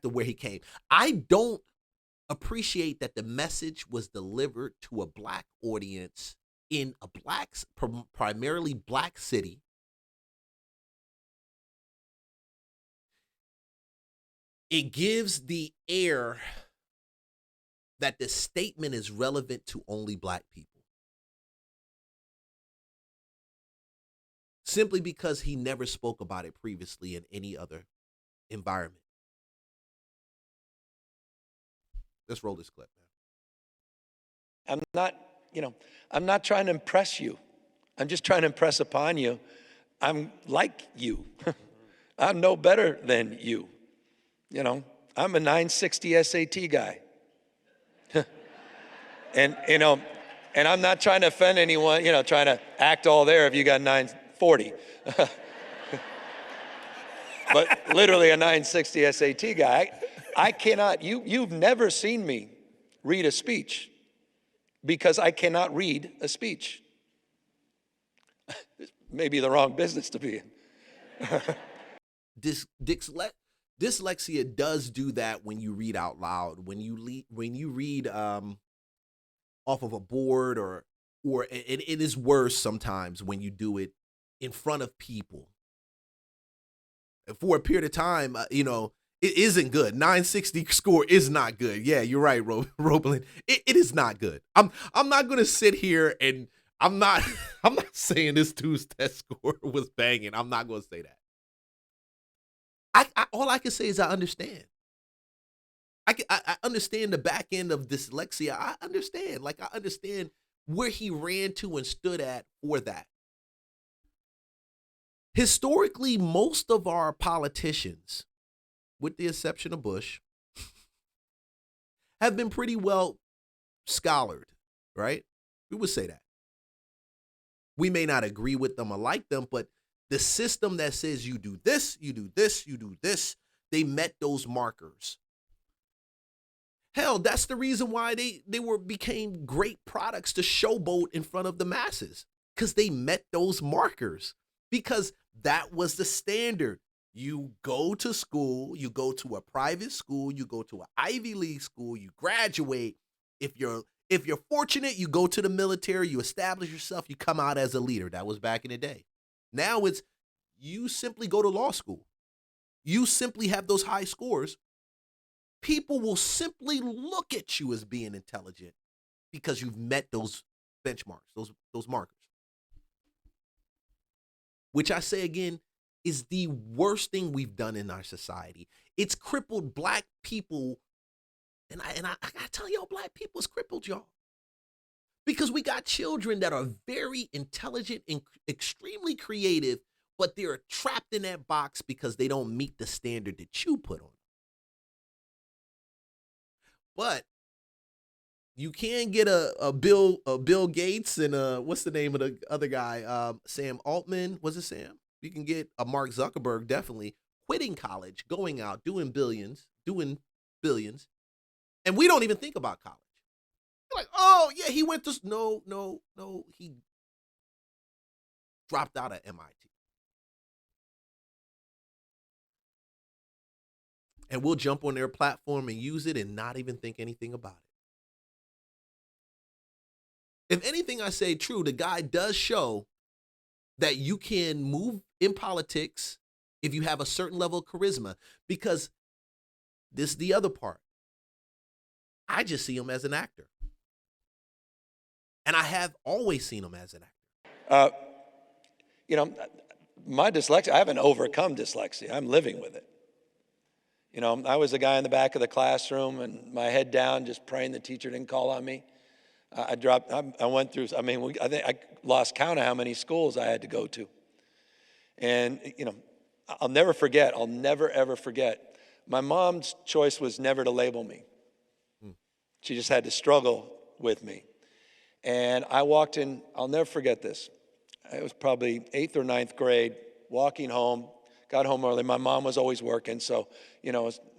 to where he came. I don't appreciate that the message was delivered to a black audience in a primarily black city. It gives the air that the statement is relevant to only black people. Simply because he never spoke about it previously in any other environment. Let's roll this clip, man. I'm not trying to impress you. I'm just trying to impress upon you. I'm like you. I'm no better than you. I'm a 960 SAT guy. and I'm not trying to offend anyone, trying to act all there if you got 940. But literally a 960 SAT guy. I cannot, you've never seen me read a speech because I cannot read a speech. Maybe the wrong business to be in. Dyslexia does do that when you read out loud. When you read off of a board or it is worse sometimes when you do it in front of people. For a period of time, it isn't good. 960 score is not good. Yeah, you're right, Roblin. It is not good. I'm not gonna sit here and I'm not saying this dude's test score was banging. I'm not gonna say that. All I can say is I understand. I understand the back end of dyslexia. I understand. I understand where he ran to and stood at for that. Historically, most of our politicians, with the exception of Bush, have been pretty well scholared, right? We would say that. We may not agree with them or like them, but the system that says you do this, you do this, you do this, they met those markers. Hell, that's the reason why they became great products to showboat in front of the masses, because they met those markers, because that was the standard. You go to school, you go to a private school, you go to an Ivy League school, you graduate. If you're fortunate, you go to the military, you establish yourself, you come out as a leader. That was back in the day. Now it's you simply go to law school. You simply have those high scores. People will simply look at you as being intelligent because you've met those benchmarks, those markers. Which I say again is the worst thing we've done in our society. It's crippled black people, and I gotta tell y'all, black people's crippled y'all. Because we got children that are very intelligent and extremely creative, but they're trapped in that box because they don't meet the standard that you put on them. But you can get a Bill Gates and what's the name of the other guy? Sam Altman. Was it Sam? You can get a Mark Zuckerberg, definitely quitting college, going out, doing billions, and we don't even think about college. You're like, oh yeah, he went to no, he dropped out of MIT. And we'll jump on their platform and use it and not even think anything about it. If anything I say true, the guy does show that you can move in politics if you have a certain level of charisma, because this is the other part. I just see him as an actor. And I have always seen him as an actor. My dyslexia, I haven't overcome dyslexia. I'm living with it. I was the guy in the back of the classroom and my head down, just praying the teacher didn't call on me. I went through, I think I lost count of how many schools I had to go to. And, I'll never ever forget. My mom's choice was never to label me. She just had to struggle with me. And I walked in, I'll never forget this. It was probably 8th or 9th grade, walking home, got home early. My mom was always working, so,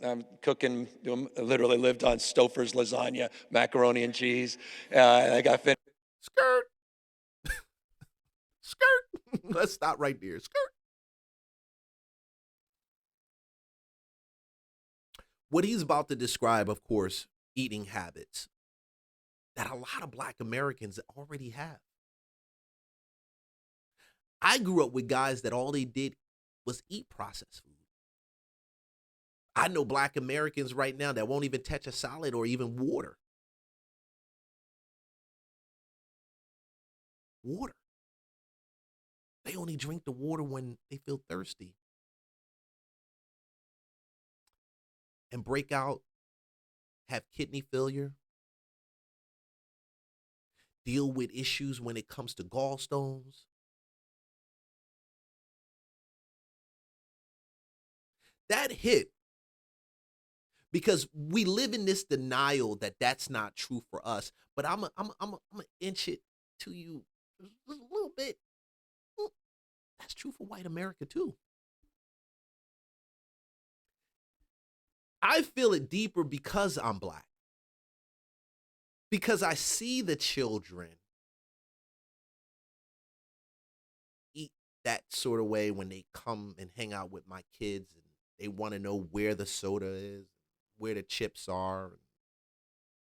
I'm cooking, literally lived on Stouffer's lasagna, macaroni and cheese. I got finished. Skirt. Skirt. Let's stop right there. Skirt. What he's about to describe, of course, eating habits that a lot of black Americans already have. I grew up with guys that all they did was eat processed food. I know black Americans right now that won't even touch a salad or even water. Water. They only drink the water when they feel thirsty and break out, have kidney failure, deal with issues when it comes to gallstones. That hit because we live in this denial that that's not true for us. But I'm gonna inch it to you a little bit. That's true for white America too. I feel it deeper because I'm black. Because I see the children eat that sort of way when they come and hang out with my kids and they want to know where the soda is, where the chips are.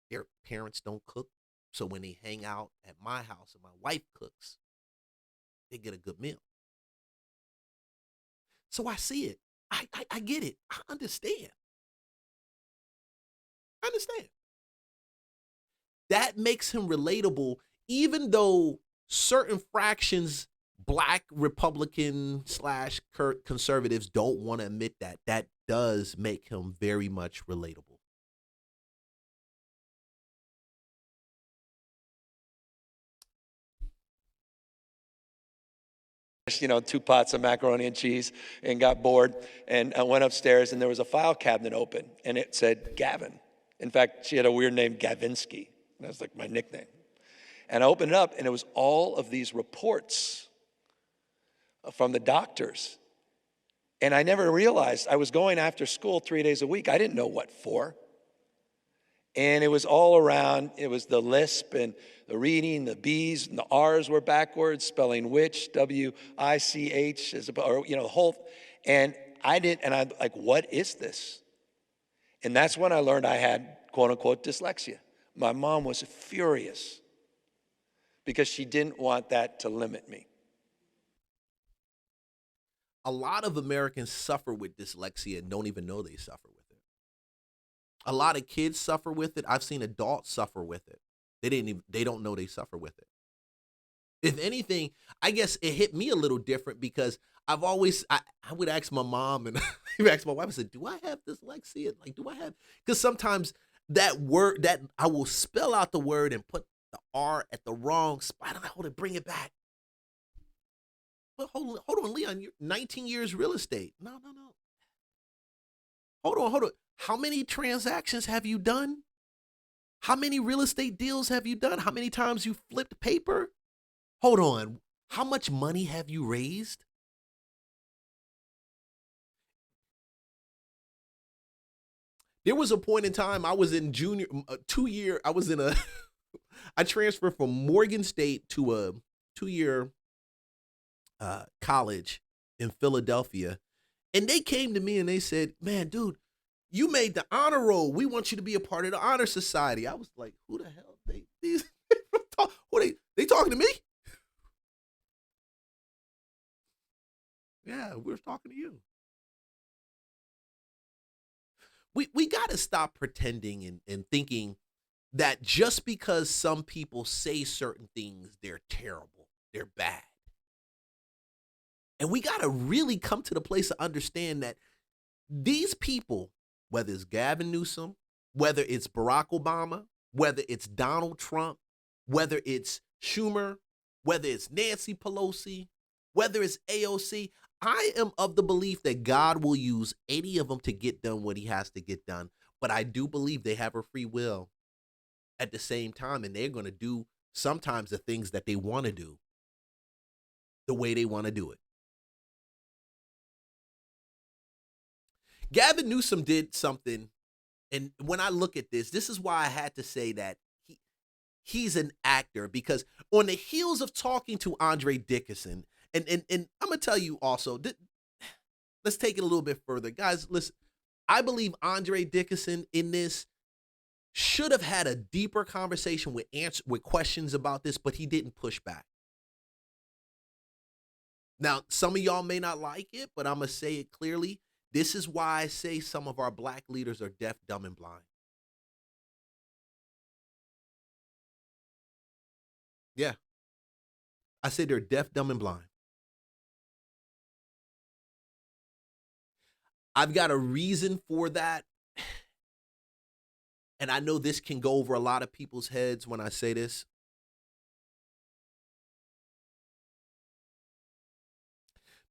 Their parents don't cook. So when they hang out at my house and my wife cooks, they get a good meal. So I see it. I get it. I understand. I understand. That makes him relatable, even though certain fractions, black Republican slash conservatives, don't want to admit that. That does make him very much relatable. Two pots of macaroni and cheese and got bored. And I went upstairs and there was a file cabinet open and it said Gavin. In fact, she had a weird name, Gavinsky. That's like my nickname. And I opened it up and it was all of these reports from the doctors. And I never realized I was going after school 3 days a week. I didn't know what for. And it was all around. It was the lisp and the reading, the B's and the R's were backwards, spelling witch, W-I-C-H, or, the whole. And I'm like, what is this? And that's when I learned I had, quote unquote, dyslexia. My mom was furious because she didn't want that to limit me. A lot of Americans suffer with dyslexia and don't even know they suffer with it. A lot of kids suffer with it. I've seen adults suffer with it. They don't know they suffer with it. If anything, I guess it hit me a little different because I would ask my mom and ask my wife, I said, do I have dyslexia? Like, do I have, because sometimes that word that I will spell out the word and put the R at the wrong spot and I hold it, bring it back. But hold on, Leon, you're 19 years real estate. No. Hold on. How many transactions have you done? How many real estate deals have you done? How many times you flipped paper? Hold on. How much money have you raised? There was a point in time I was in junior, 2-year, I transferred from Morgan State to a 2-year college in Philadelphia. And they came to me and they said, man, dude, you made the honor roll. We want you to be a part of the honor society. I was like, who the hell? They talking to me? Yeah, we're talking to you. We got to stop pretending and thinking that just because some people say certain things, they're terrible, they're bad. And we got to really come to the place to understand that these people, whether it's Gavin Newsom, whether it's Barack Obama, whether it's Donald Trump, whether it's Schumer, whether it's Nancy Pelosi, whether it's AOC, I am of the belief that God will use any of them to get done what he has to get done. But I do believe they have a free will at the same time, and they're going to do sometimes the things that they want to do the way they want to do it. Gavin Newsom did something, and when I look at this is why I had to say that he's an actor, because on the heels of talking to Andre Dickinson, and I'm going to tell you also, let's take it a little bit further. Guys, listen, I believe Andre Dickinson in this should have had a deeper conversation with questions about this, but he didn't push back. Now, some of y'all may not like it, but I'm going to say it clearly. This is why I say some of our black leaders are deaf, dumb, and blind. Yeah. I say they're deaf, dumb, and blind. I've got a reason for that. And I know this can go over a lot of people's heads when I say this.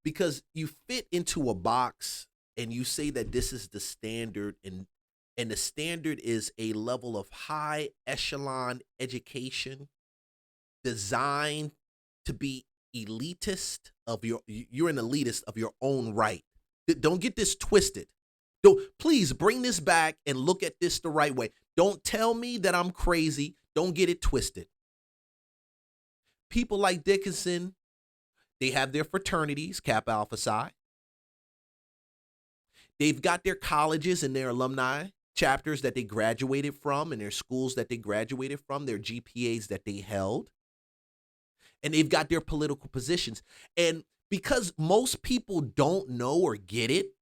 Because you fit into a box and you say that this is the standard, and the standard is a level of high echelon education designed to be elitist of you're an elitist of your own right. Don't get this twisted. Don't, please bring this back and look at this the right way. Don't tell me that I'm crazy. Don't get it twisted. People like Dickinson, they have their fraternities, Kappa Alpha Psi. They've got their colleges and their alumni chapters that they graduated from, and their schools that they graduated from, their GPAs that they held. And they've got their political positions. And because most people don't know or get it,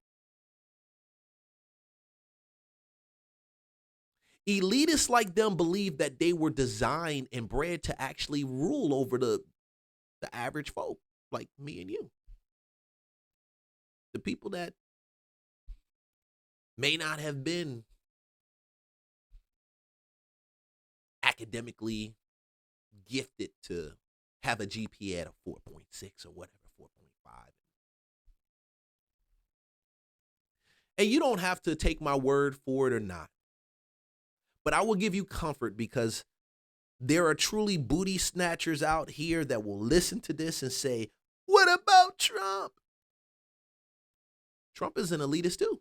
elitists like them believe that they were designed and bred to actually rule over the average folk like me and you. The people that may not have been academically gifted to have a GPA at a 4.6 or whatever, 4.5. And you don't have to take my word for it or not. But I will give you comfort, because there are truly booty snatchers out here that will listen to this and say, what about Trump? Trump is an elitist too.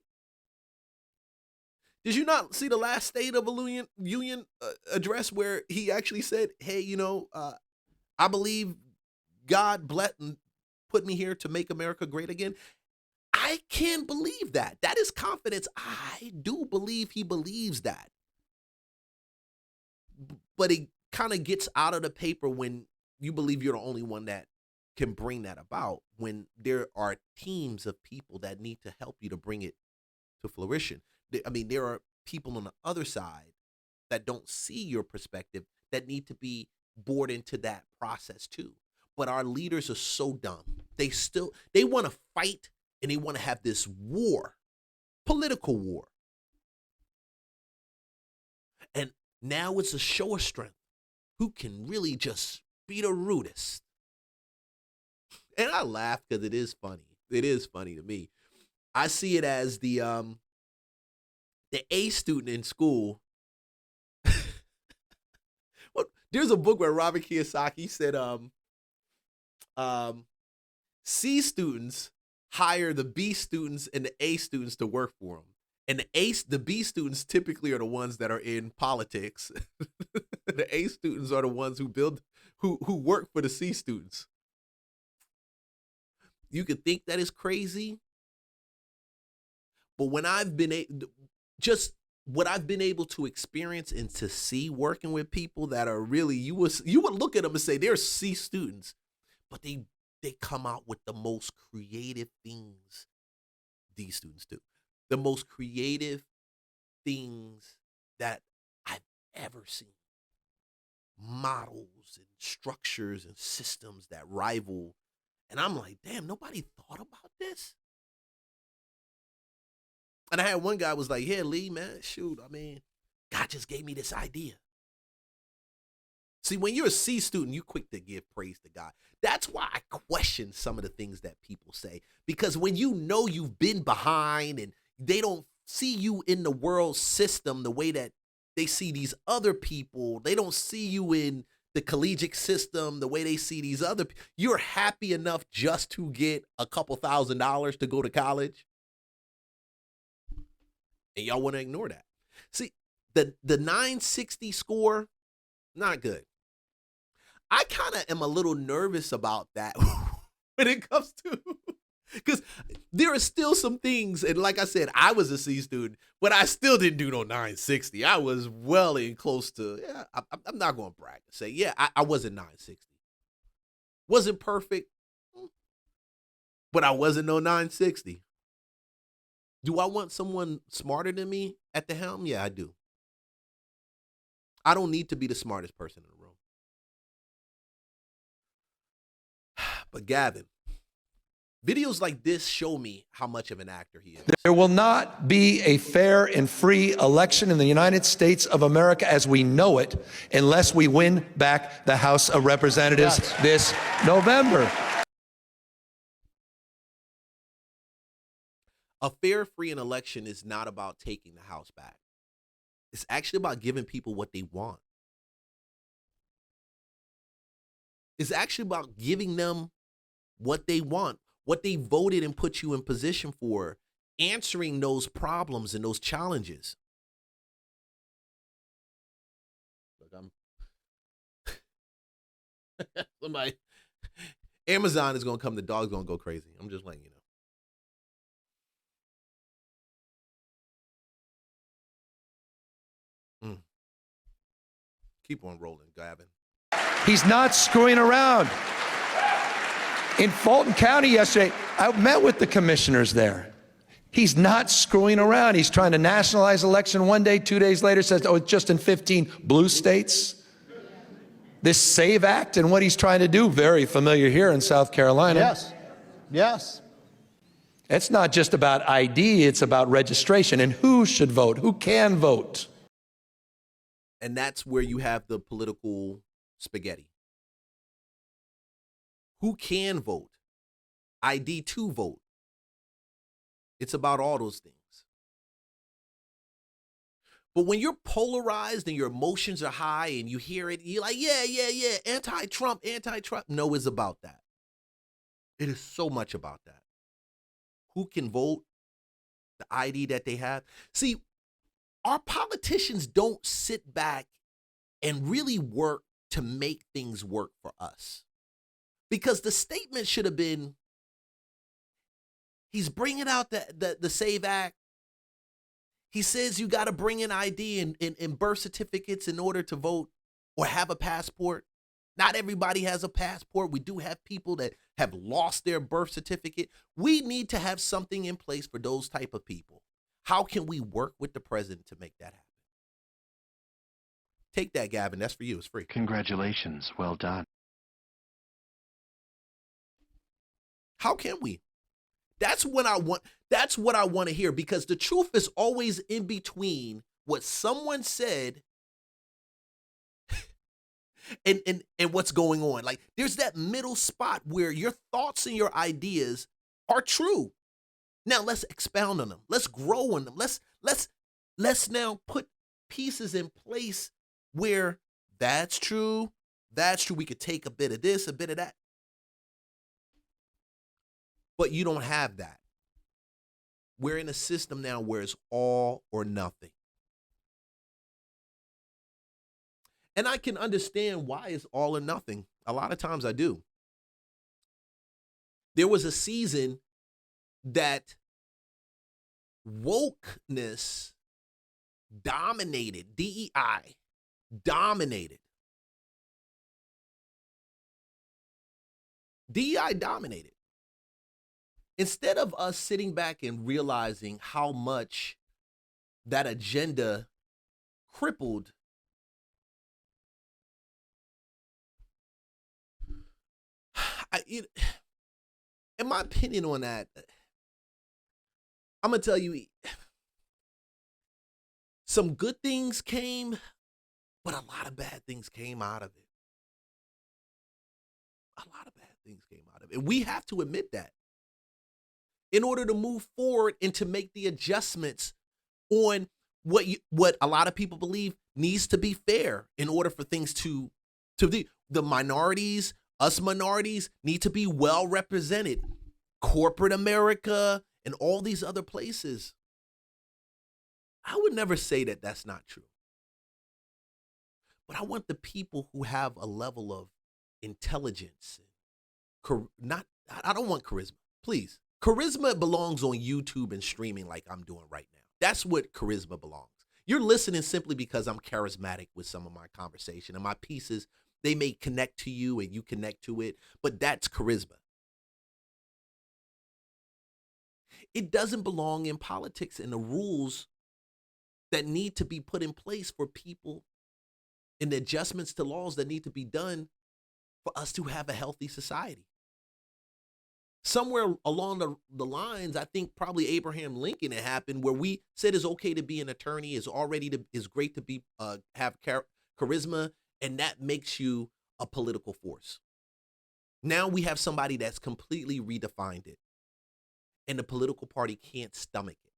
Did you not see the last State of the Union address where he actually said, hey, I believe God blessed and put me here to make America great again? I can't believe that. That is confidence. I do believe he believes that. But it kind of gets out of the paper when you believe you're the only one that can bring that about, when there are teams of people that need to help you to bring it to fruition. I mean, there are people on the other side that don't see your perspective that need to be bored into that process too. But our leaders are so dumb. They want to fight, and they want to have this war, political war. And now it's a show of strength. Who can really just be the rudest? And I laugh because it is funny. It is funny to me. I see it as the A student in school. Well, there's a book where Robert Kiyosaki said C students hire the B students and the A students to work for them. And the B students typically are the ones that are in politics. The A students are the ones who work for the C students. You could think that is crazy, but when I've been what I've been able to experience and to see working with people that are really, you would look at them and say they're C students, but they come out with the most creative things these students do. The most creative things that I've ever seen. Models and structures and systems that rival. And I'm like, damn, nobody thought about this? And I had one guy was like, yeah, Lee, man, shoot, I mean, God just gave me this idea. See, when you're a C student, you're quick to give praise to God. That's why I question some of the things that people say. Because when you know you've been behind and they don't see you in the world system the way that they see these other people, they don't see you in the collegiate system the way they see these other people, you're happy enough just to get a couple $1,000s to go to college. And y'all want to ignore that. See, the 960 score, not good. I kind of am a little nervous about that when it comes to Because there are still some things, and like I said, I was a C student, but I still didn't do no 960. I was well in close to, yeah, I'm not going to brag and say, yeah, I wasn't 960. Wasn't perfect, but I wasn't no 960. Do I want someone smarter than me at the helm? Yeah, I do. I don't need to be the smartest person in the room. But Gavin, videos like this show me how much of an actor he is. There will not be a fair and free election in the United States of America as we know it unless we win back the House of Representatives this November. A fair, free election is not about taking the House back. It's actually about giving people what they want. It's actually about giving them what they want, what they voted and put you in position for, answering those problems and those challenges. Look, somebody, Amazon is going to come, the dog's going to go crazy. I'm just letting you know. Keep on rolling, Gavin. He's not screwing around. In Fulton County yesterday, I met with the commissioners there. He's not screwing around. He's trying to nationalize election one day, 2 days later says, oh, it's just in 15 blue states. This SAVE Act and what he's trying to do, very familiar here in South Carolina. Yes, yes. It's not just about ID, it's about registration and who should vote, who can vote. And that's where you have the political spaghetti. Who can vote? ID to vote. It's about all those things. But when you're polarized and your emotions are high and you hear it, you're like, yeah, anti-Trump. No, it's about that. It is so much about that. Who can vote? The ID that they have. See, our politicians don't sit back and really work to make things work for us. Because the statement should have been, he's bringing out the SAVE Act. He says you got to bring in ID and birth certificates in order to vote or have a passport. Not everybody has a passport. We do have people that have lost their birth certificate. We need to have something in place for those type of people. How can we work with the president to make that happen? Take that, Gavin. That's for you. It's free. Congratulations. Well done. How can we? That's what I want. That's what I want to hear, because the truth is always in between what someone said and what's going on. Like, there's that middle spot where your thoughts and your ideas are true. Now let's expound on them. Let's grow on them. Let's now put pieces in place where that's true. That's true. We could take a bit of this, a bit of that. But you don't have that. We're in a system now where it's all or nothing. And I can understand why it's all or nothing. A lot of times I do. There was a season that wokeness dominated, DEI dominated. DEI dominated. Instead of us sitting back and realizing how much that agenda crippled in my opinion on that, I'm going to tell you, some good things came, but a lot of bad things came out of it. A lot of bad things came out of it. And we have to admit that in order to move forward and to make the adjustments on what a lot of people believe needs to be fair in order for things to be. The minorities, us minorities, need to be well represented. Corporate America and all these other places. I would never say that that's not true. But I want the people who have a level of intelligence, I don't want charisma, please. Charisma belongs on YouTube and streaming like I'm doing right now. That's what charisma belongs. You're listening simply because I'm charismatic with some of my conversation, and my pieces, they may connect to you and you connect to it, but that's charisma. It doesn't belong in politics and the rules that need to be put in place for people and the adjustments to laws that need to be done for us to have a healthy society. Somewhere along the lines, I think probably Abraham Lincoln, it happened where we said it's okay to be an attorney, is great to be have charisma, and that makes you a political force. Now we have somebody that's completely redefined it, and the political party can't stomach it.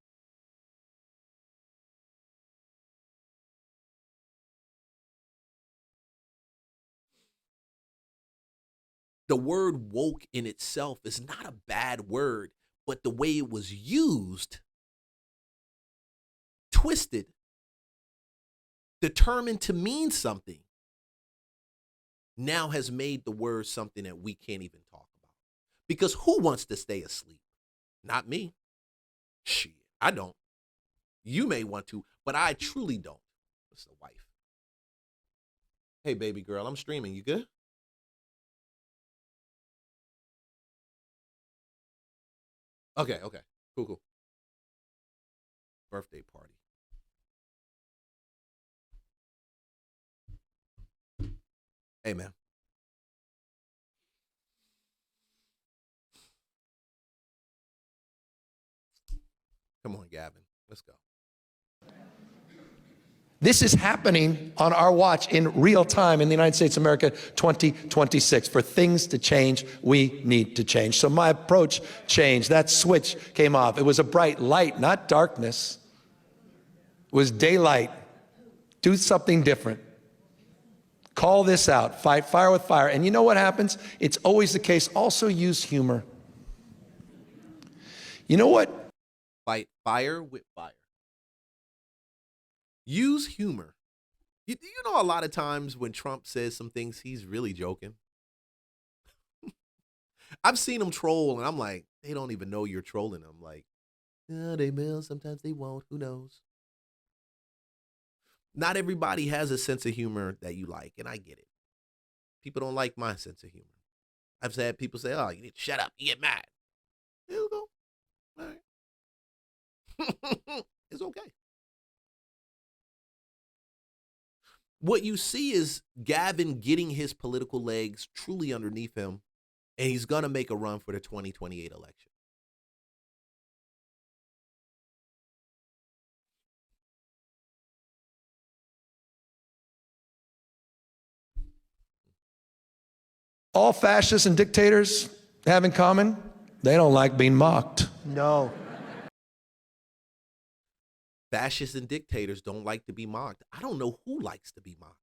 The word woke in itself is not a bad word, but the way it was used, twisted, determined to mean something, now has made the word something that we can't even talk about. Because who wants to stay asleep? Not me. Shit, I don't. You may want to, but I truly don't. It's the wife. Hey, baby girl, I'm streaming. You good? Okay. Cool. Birthday party. Hey, man. Come on, Gavin. Let's go. This is happening on our watch in real time in the United States of America 2026. For things to change, we need to change. So my approach changed. That switch came off. It was a bright light, not darkness. It was daylight. Do something different. Call this out. Fight fire with fire. And you know what happens? It's always the case. Also use humor. You know what? Fight fire with fire. Use humor. You know, a lot of times when Trump says some things, he's really joking. I've seen him troll, and I'm like, they don't even know you're trolling them. Like, yeah, they will. Sometimes they won't. Who knows? Not everybody has a sense of humor that you like, and I get it. People don't like my sense of humor. I've had people say, oh, you need to shut up. You get mad. There you go. All right. It's okay. What you see is Gavin getting his political legs truly underneath him, and he's going to make a run for the 2028 election. All fascists and dictators have in common, they don't like being mocked. No. Fascists and dictators don't like to be mocked. I don't know who likes to be mocked.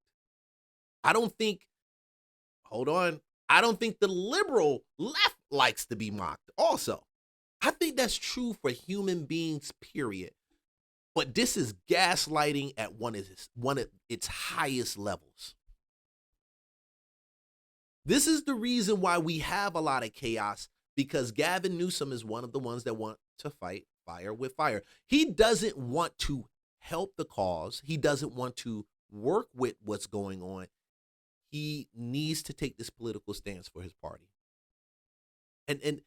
I don't think the liberal left likes to be mocked also. I think that's true for human beings, period. But this is gaslighting at one of its highest levels. This is the reason why we have a lot of chaos, because Gavin Newsom is one of the ones that want to fight fire with fire. He doesn't want to help the cause. He doesn't want to work with what's going on. He needs to take this political stance for his party. And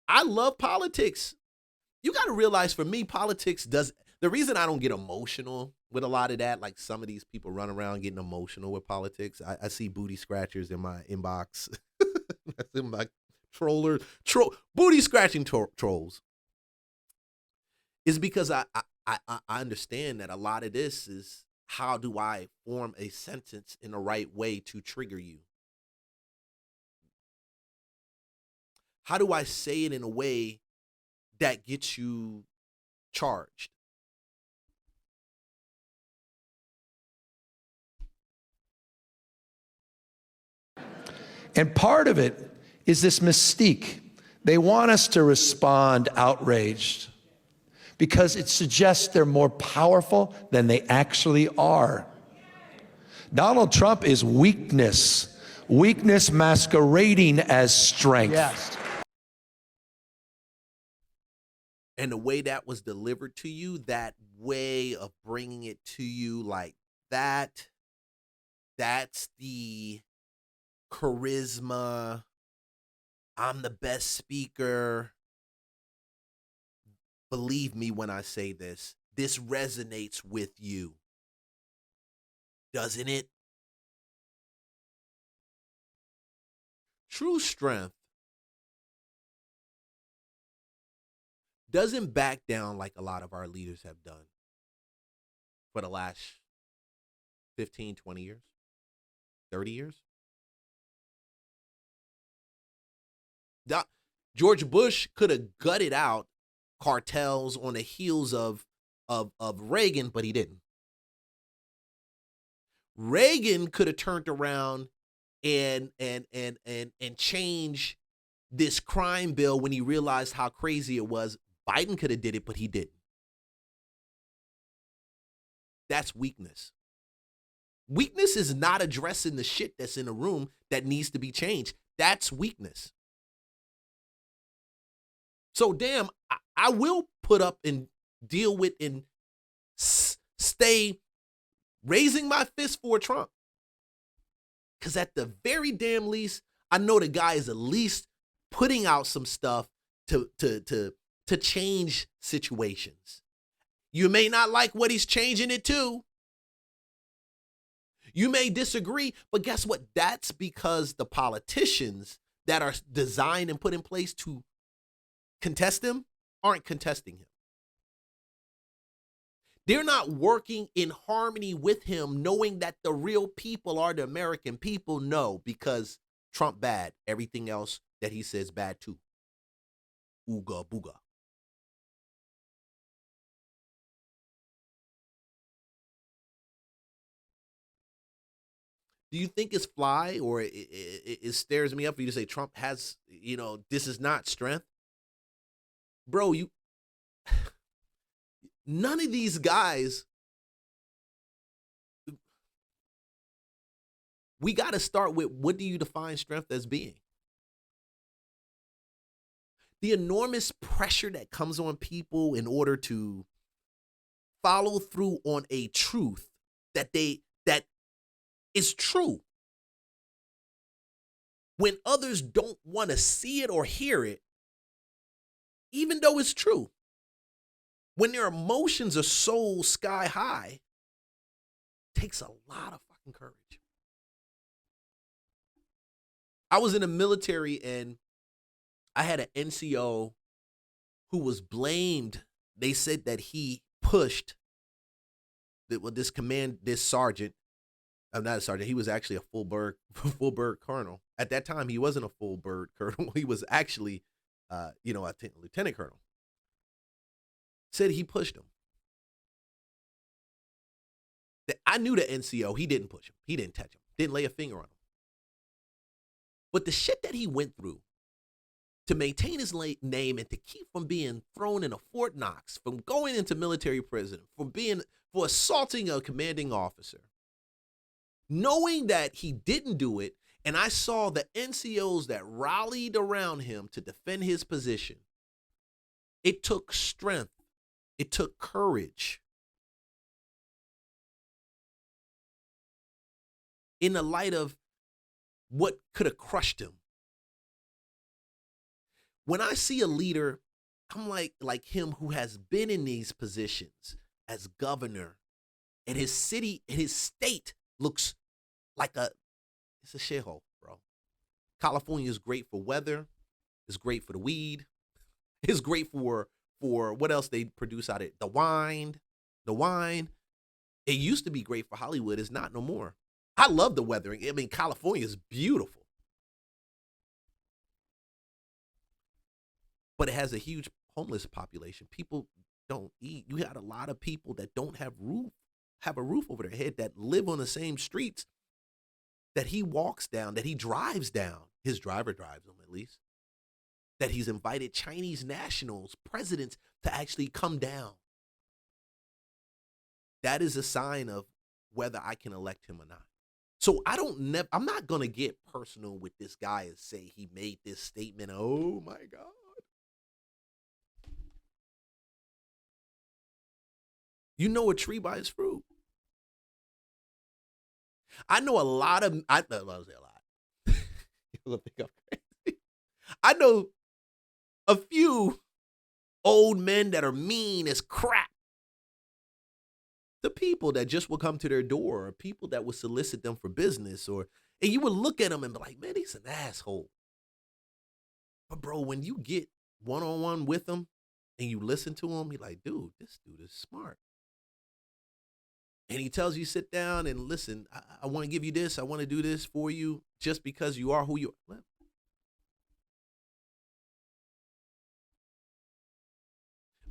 I love politics. You got to realize, for me, politics the reason I don't get emotional with a lot of that, like some of these people run around getting emotional with politics. I see booty scratchers in my inbox. That's in my booty scratching trolls. Is because I understand that a lot of this is, how do I form a sentence in the right way to trigger you? How do I say it in a way that gets you charged? And part of it is this mystique. They want us to respond outraged because it suggests they're more powerful than they actually are. Donald Trump is weakness masquerading as strength. Yes. And the way that was delivered to you, that way of bringing it to you like that, that's the charisma. I'm the best speaker. Believe me when I say this. This resonates with you. Doesn't it? True strength doesn't back down like a lot of our leaders have done for the last 15, 20 years, 30 years. George Bush could have gutted out cartels on the heels of Reagan, but he didn't. Reagan could have turned around and change this crime bill when he realized how crazy it was. Biden could have did it, but he didn't. That's weakness. Weakness is not addressing the shit that's in the room that needs to be changed. That's weakness. So damn, I will put up and deal with and stay raising my fist for Trump. Because at the very damn least, I know the guy is at least putting out some stuff to change situations. You may not like what he's changing it to. You may disagree, but guess what? That's because the politicians that are designed and put in place to contest him aren't contesting him. They're not working in harmony with him, knowing that the real people are the American people. No, because Trump bad. Everything else that he says bad too. Ooga booga. Do you think it's fly or it stares me up for you to say Trump has, this is not strength? Bro, none of these guys, we got to start with, what do you define strength as being? The enormous pressure that comes on people in order to follow through on a truth that is true. When others don't want to see it or hear it, even though it's true. When their emotions are so sky high, it takes a lot of fucking courage. I was in the military and I had an NCO who was blamed. They said that he pushed this sergeant. I'm not a sergeant. He was actually a full bird colonel. At that time, he wasn't a full bird colonel. He was actually, a lieutenant colonel. Said he pushed him. I knew the NCO. He didn't push him. He didn't touch him. Didn't lay a finger on him. But the shit that he went through to maintain his name and to keep from being thrown in a Fort Knox, from going into military prison, for assaulting a commanding officer, knowing that he didn't do it, and I saw the NCOs that rallied around him to defend his position. It took strength. It took courage. In the light of what could have crushed him. When I see a leader, I'm like him who has been in these positions as governor, and his city and his state looks like it's a shithole, bro. California is great for weather. It's great for the weed. It's great for what else they produce out of it. The wine. It used to be great for Hollywood. It's not no more. I love the weather. I mean, California is beautiful. But it has a huge homeless population. People don't eat. You had a lot of people that don't have a roof over their head, that live on the same streets that he walks down, that he drives down. His driver drives them, at least. That he's invited Chinese nationals, presidents, to actually come down. That is a sign of whether I can elect him or not. So I'm not going to get personal with this guy and say he made this statement. Oh my God. You know a tree by its fruit. I know a lot of, I say a lot. You'll think I'm crazy. I know a few old men that are mean as crap. The people that just will come to their door, or people that would solicit them for business, and you would look at them and be like, man, he's an asshole. But bro, when you get one-on-one with him and you listen to him, you're like, dude, this dude is smart. And he tells you, sit down and listen, I want to give you this. I want to do this for you just because you are who you are.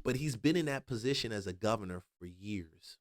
But he's been in that position as a governor for years.